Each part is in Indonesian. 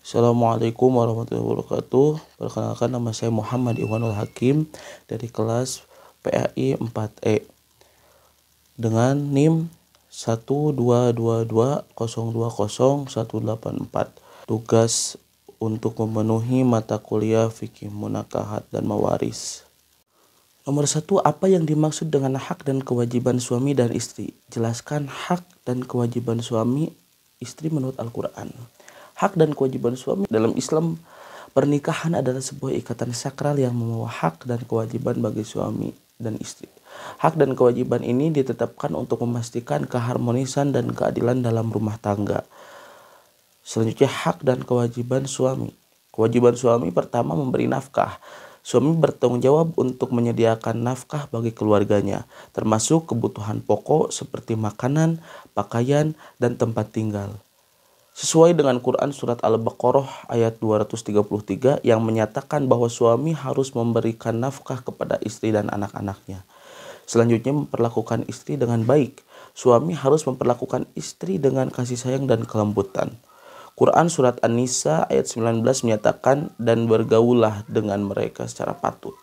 Assalamualaikum warahmatullahi wabarakatuh. Perkenalkan, nama saya Muhammad Iwanul Hakim dari kelas PAI 4E dengan NIM 12220200184. Tugas untuk memenuhi mata kuliah fikih munakahat dan mawaris. Nomor 1, apa yang dimaksud dengan hak dan kewajiban suami dan istri? Jelaskan hak dan kewajiban suami istri menurut Al-Quran. Hak dan kewajiban suami dalam Islam, pernikahan adalah sebuah ikatan sakral yang membawa hak dan kewajiban bagi suami dan istri. Hak dan kewajiban ini ditetapkan untuk memastikan keharmonisan dan keadilan dalam rumah tangga. Selanjutnya, hak dan kewajiban suami. Kewajiban suami pertama, memberi nafkah. Suami bertanggung jawab untuk menyediakan nafkah bagi keluarganya, termasuk kebutuhan pokok seperti makanan, pakaian, dan tempat tinggal. Sesuai dengan Quran Surat Al-Baqarah ayat 233 yang menyatakan bahwa suami harus memberikan nafkah kepada istri dan anak-anaknya. Selanjutnya, memperlakukan istri dengan baik. Suami harus memperlakukan istri dengan kasih sayang dan kelembutan. Quran Surat An-Nisa ayat 19 menyatakan, dan bergaullah dengan mereka secara patut.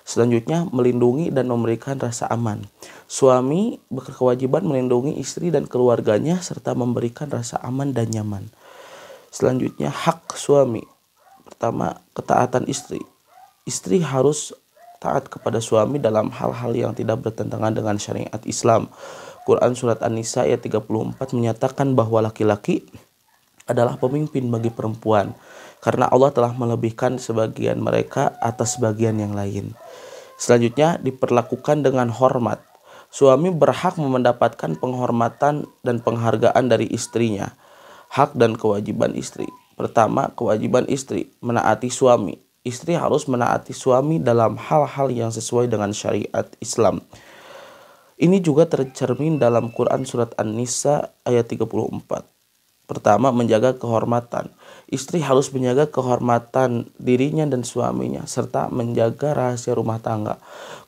Selanjutnya, melindungi dan memberikan rasa aman. Suami berkewajiban melindungi istri dan keluarganya serta memberikan rasa aman dan nyaman. Selanjutnya, hak suami. Pertama, ketaatan istri. Istri harus taat kepada suami dalam hal-hal yang tidak bertentangan dengan syariat Islam. Quran Surat An-Nisa ayat 34 menyatakan bahwa laki-laki adalah pemimpin bagi perempuan, karena Allah telah melebihkan sebagian mereka atas sebagian yang lain. Selanjutnya, diperlakukan dengan hormat. Suami berhak mendapatkan penghormatan dan penghargaan dari istrinya. Hak dan kewajiban istri. Pertama, kewajiban istri menaati suami. Istri harus menaati suami dalam hal-hal yang sesuai dengan syariat Islam. Ini juga tercermin dalam Quran Surat An-Nisa ayat 34. Pertama, menjaga kehormatan. Istri harus menjaga kehormatan dirinya dan suaminya, serta menjaga rahasia rumah tangga.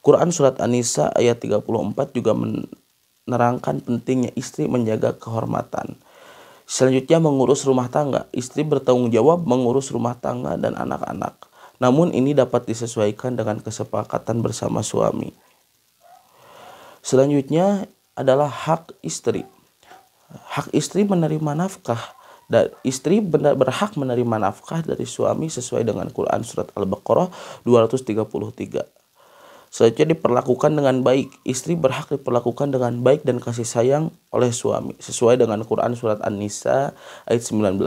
Quran Surat An-Nisa ayat 34 juga menerangkan pentingnya istri menjaga kehormatan. Selanjutnya, mengurus rumah tangga. Istri bertanggung jawab mengurus rumah tangga dan anak-anak. Namun ini dapat disesuaikan dengan kesepakatan bersama suami. Selanjutnya adalah hak istri. Hak istri menerima nafkah, dan istri berhak menerima nafkah dari suami sesuai dengan Quran Surat Al-Baqarah 233. Selanjutnya, diperlakukan dengan baik. Istri berhak diperlakukan dengan baik dan kasih sayang oleh suami sesuai dengan Quran Surat An-Nisa ayat 19.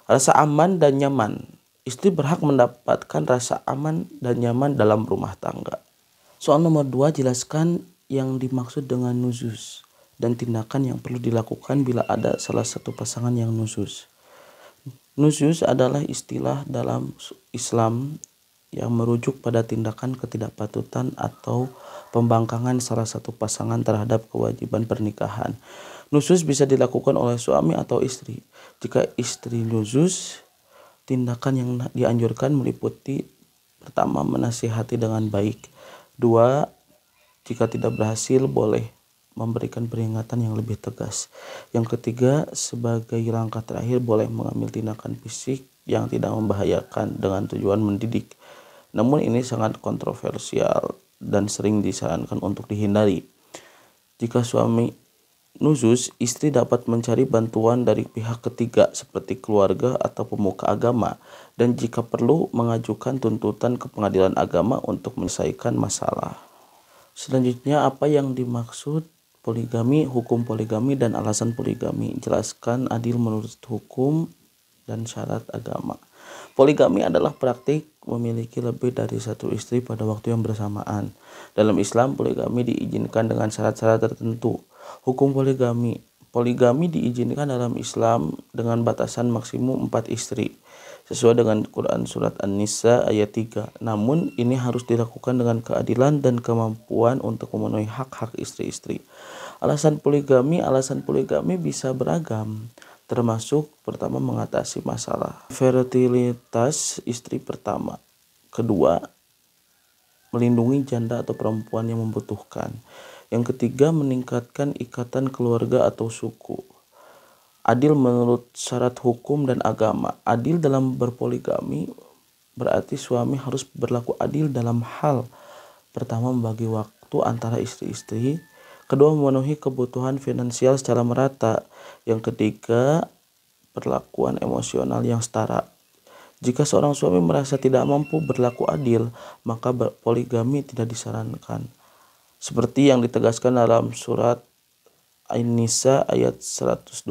Rasa aman dan nyaman. Istri berhak mendapatkan rasa aman dan nyaman dalam rumah tangga. Soal nomor 2, jelaskan yang dimaksud dengan nuzuz dan tindakan yang perlu dilakukan bila ada salah satu pasangan yang nuzuz. Nuzuz adalah istilah dalam Islam yang merujuk pada tindakan ketidakpatutan atau pembangkangan salah satu pasangan terhadap kewajiban pernikahan. Nuzuz bisa dilakukan oleh suami atau istri. Jika istri nuzuz, tindakan yang dianjurkan meliputi: pertama, menasihati dengan baik. 2, jika tidak berhasil, boleh memberikan peringatan yang lebih tegas. Yang ketiga, sebagai langkah terakhir, boleh mengambil tindakan fisik yang tidak membahayakan dengan tujuan mendidik. Namun ini sangat kontroversial dan sering disarankan untuk dihindari. Jika suami nuzuz, istri dapat mencari bantuan dari pihak ketiga seperti keluarga atau pemuka agama, dan jika perlu mengajukan tuntutan ke pengadilan agama untuk menyelesaikan masalah. Selanjutnya, apa yang dimaksud poligami, hukum poligami, dan alasan poligami? Jelaskan adil menurut hukum dan syarat agama. Poligami adalah praktik memiliki lebih dari satu istri pada waktu yang bersamaan. Dalam Islam, poligami diizinkan dengan syarat-syarat tertentu. Hukum poligami. Poligami diizinkan dalam Islam dengan batasan maksimum 4 istri, sesuai dengan Quran Surat An-Nisa ayat 3. Namun ini harus dilakukan dengan keadilan dan kemampuan untuk memenuhi hak-hak istri-istri. Alasan poligami bisa beragam, termasuk pertama, mengatasi masalah fertilitas istri pertama. Kedua, melindungi janda atau perempuan yang membutuhkan. Yang ketiga, meningkatkan ikatan keluarga atau suku. Adil menurut syarat hukum dan agama. Adil dalam berpoligami berarti suami harus berlaku adil dalam hal pertama membagi waktu antara istri-istri, kedua memenuhi kebutuhan finansial secara merata, yang ketiga perlakuan emosional yang setara. Jika seorang suami merasa tidak mampu berlaku adil, maka poligami tidak disarankan. Seperti yang ditegaskan dalam surat An-Nisa ayat 129.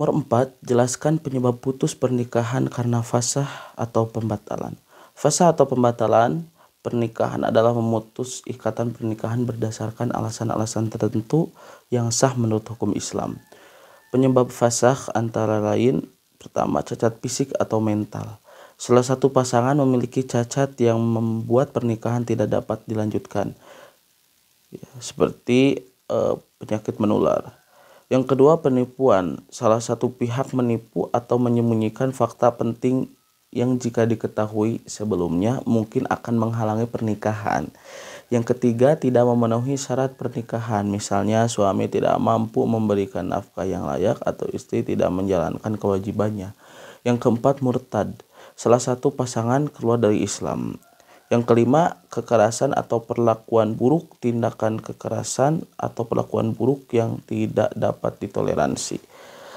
Nomor 4, jelaskan penyebab putus pernikahan karena fasakh atau pembatalan. Fasakh atau pembatalan pernikahan adalah memutus ikatan pernikahan berdasarkan alasan-alasan tertentu yang sah menurut hukum Islam. Penyebab fasakh antara lain, pertama, cacat fisik atau mental. Salah satu pasangan memiliki cacat yang membuat pernikahan tidak dapat dilanjutkan, seperti penyakit menular. Yang kedua, penipuan. Salah satu pihak menipu atau menyembunyikan fakta penting yang jika diketahui sebelumnya mungkin akan menghalangi pernikahan. Yang ketiga, tidak memenuhi syarat pernikahan. Misalnya suami tidak mampu memberikan nafkah yang layak atau istri tidak menjalankan kewajibannya. Yang keempat, murtad. Salah satu pasangan keluar dari Islam. Yang kelima, kekerasan atau perlakuan buruk, tindakan kekerasan atau perlakuan buruk yang tidak dapat ditoleransi.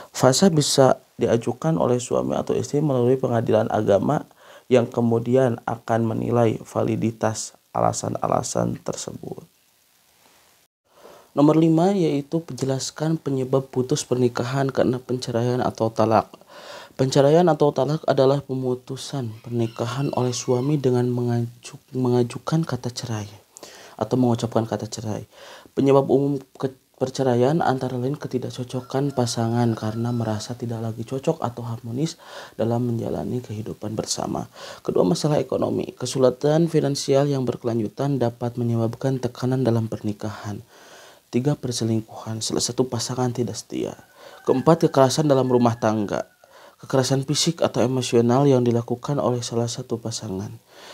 Fasakh bisa diajukan oleh suami atau istri melalui pengadilan agama yang kemudian akan menilai validitas alasan-alasan tersebut. Nomor 5 yaitu menjelaskan penyebab putus pernikahan karena perceraian atau talak. Perceraian atau talak adalah pemutusan pernikahan oleh suami dengan mengajukan kata cerai atau mengucapkan kata cerai. Penyebab umum perceraian antara lain ketidakcocokan pasangan karena merasa tidak lagi cocok atau harmonis dalam menjalani kehidupan bersama. Kedua, masalah ekonomi. Kesulitan finansial yang berkelanjutan dapat menyebabkan tekanan dalam pernikahan. 3, perselingkuhan. Salah satu pasangan tidak setia. Keempat, kekerasan dalam rumah tangga. Kekerasan fisik atau emosional yang dilakukan oleh salah satu pasangan.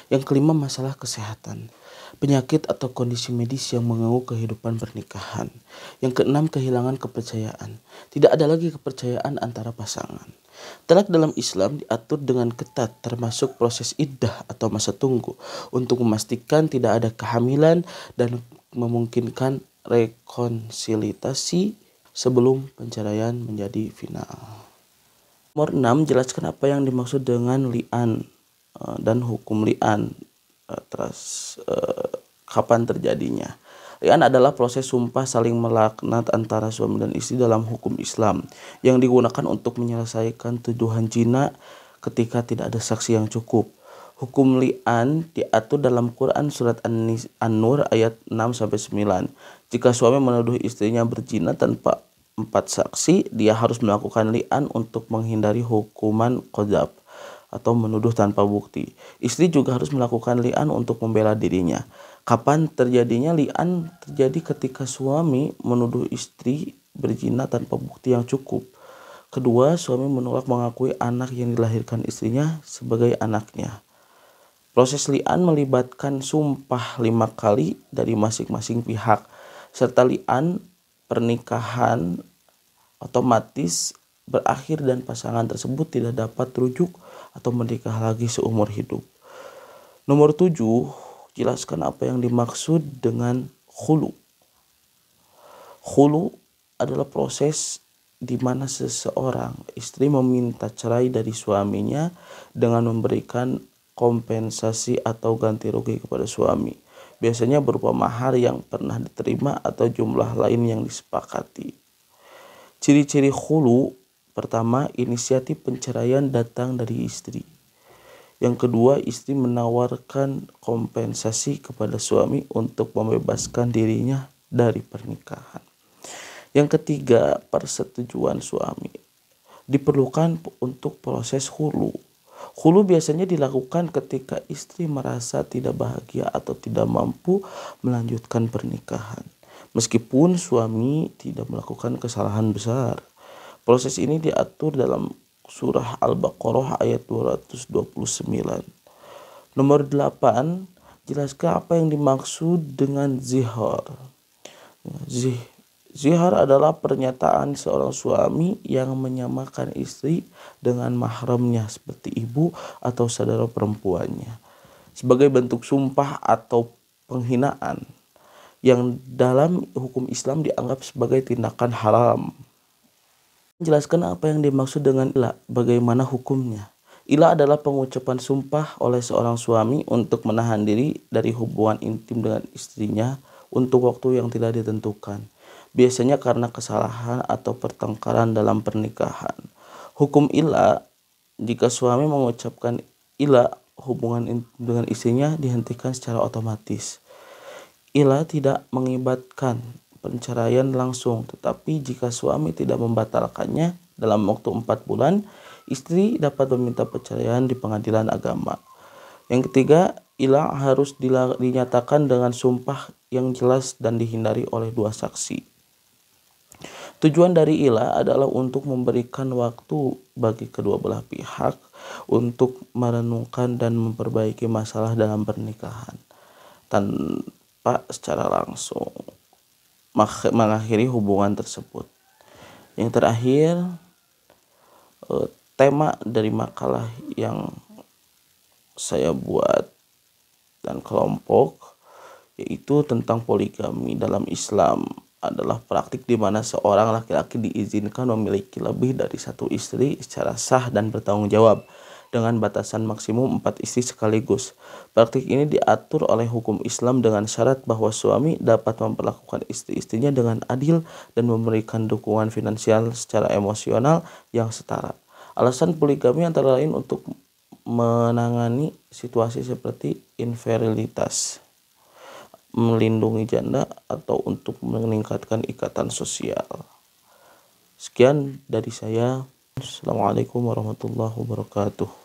Yang kelima, masalah kesehatan. Penyakit atau kondisi medis yang mengganggu kehidupan pernikahan. Yang keenam, kehilangan kepercayaan. Tidak ada lagi kepercayaan antara pasangan. Talak dalam Islam diatur dengan ketat, termasuk proses iddah atau masa tunggu untuk memastikan tidak ada kehamilan dan memungkinkan rekonsiliasi sebelum perceraian menjadi final. Nomor 6, jelaskan apa yang dimaksud dengan li'an dan hukum li'an. Kapan terjadinya? Li'an adalah proses sumpah saling melaknat antara suami dan istri dalam hukum Islam yang digunakan untuk menyelesaikan tuduhan zina ketika tidak ada saksi yang cukup. Hukum li'an diatur dalam Quran surat An-Nur ayat 6-9. Jika suami menuduh istrinya berzina tanpa 4 saksi, dia harus melakukan li'an untuk menghindari hukuman qadzaf atau menuduh tanpa bukti. Istri juga harus melakukan li'an untuk membela dirinya. Kapan terjadinya li'an? Terjadi ketika suami menuduh istri berzina tanpa bukti yang cukup. Kedua, suami menolak mengakui anak yang dilahirkan istrinya sebagai anaknya. Proses li'an melibatkan sumpah 5 kali dari masing-masing pihak, serta li'an pernikahan otomatis berakhir dan pasangan tersebut tidak dapat rujuk atau menikah lagi seumur hidup. Nomor 7, jelaskan apa yang dimaksud dengan khulu. Khulu adalah proses di mana seseorang istri meminta cerai dari suaminya dengan memberikan kompensasi atau ganti rugi kepada suami. Biasanya berupa mahar yang pernah diterima atau jumlah lain yang disepakati. Ciri-ciri khulu: pertama, inisiatif perceraian datang dari istri. Yang kedua, istri menawarkan kompensasi kepada suami untuk membebaskan dirinya dari pernikahan. Yang ketiga, persetujuan suami diperlukan untuk proses khulu. Khulu biasanya dilakukan ketika istri merasa tidak bahagia atau tidak mampu melanjutkan pernikahan, meskipun suami tidak melakukan kesalahan besar. Proses ini diatur dalam surah Al-Baqarah ayat 229. Nomor 8, jelaskan apa yang dimaksud dengan zihar. Zihar adalah pernyataan seorang suami yang menyamakan istri dengan mahramnya seperti ibu atau saudara perempuannya sebagai bentuk sumpah atau penghinaan yang dalam hukum Islam dianggap sebagai tindakan haram. Jelaskan apa yang dimaksud dengan ila, bagaimana hukumnya. Ila adalah pengucapan sumpah oleh seorang suami untuk menahan diri dari hubungan intim dengan istrinya untuk waktu yang tidak ditentukan. Biasanya karena kesalahan atau pertengkaran dalam pernikahan. Hukum ila, jika suami mengucapkan ila, hubungan intim dengan istrinya dihentikan secara otomatis. Ila tidak mengibatkan perceraian langsung, tetapi jika suami tidak membatalkannya dalam waktu 4 bulan, istri dapat meminta perceraian di pengadilan agama. Yang ketiga, ila harus dinyatakan dengan sumpah yang jelas dan dihindari oleh 2 saksi. Tujuan dari ila adalah untuk memberikan waktu bagi kedua belah pihak untuk merenungkan dan memperbaiki masalah dalam pernikahan tanpa secara langsung mengakhiri hubungan tersebut. Yang terakhir, tema dari makalah yang saya buat dan kelompok yaitu tentang poligami dalam Islam adalah praktik di mana seorang laki-laki diizinkan memiliki lebih dari 1 istri secara sah dan bertanggung jawab dengan batasan maksimum 4 istri sekaligus. Praktik ini diatur oleh hukum Islam dengan syarat bahwa suami dapat memperlakukan istri-istrinya dengan adil dan memberikan dukungan finansial secara emosional yang setara. Alasan poligami antara lain untuk menangani situasi seperti infertilitas, melindungi janda, atau untuk meningkatkan ikatan sosial. Sekian dari saya. Assalamualaikum warahmatullahi wabarakatuh.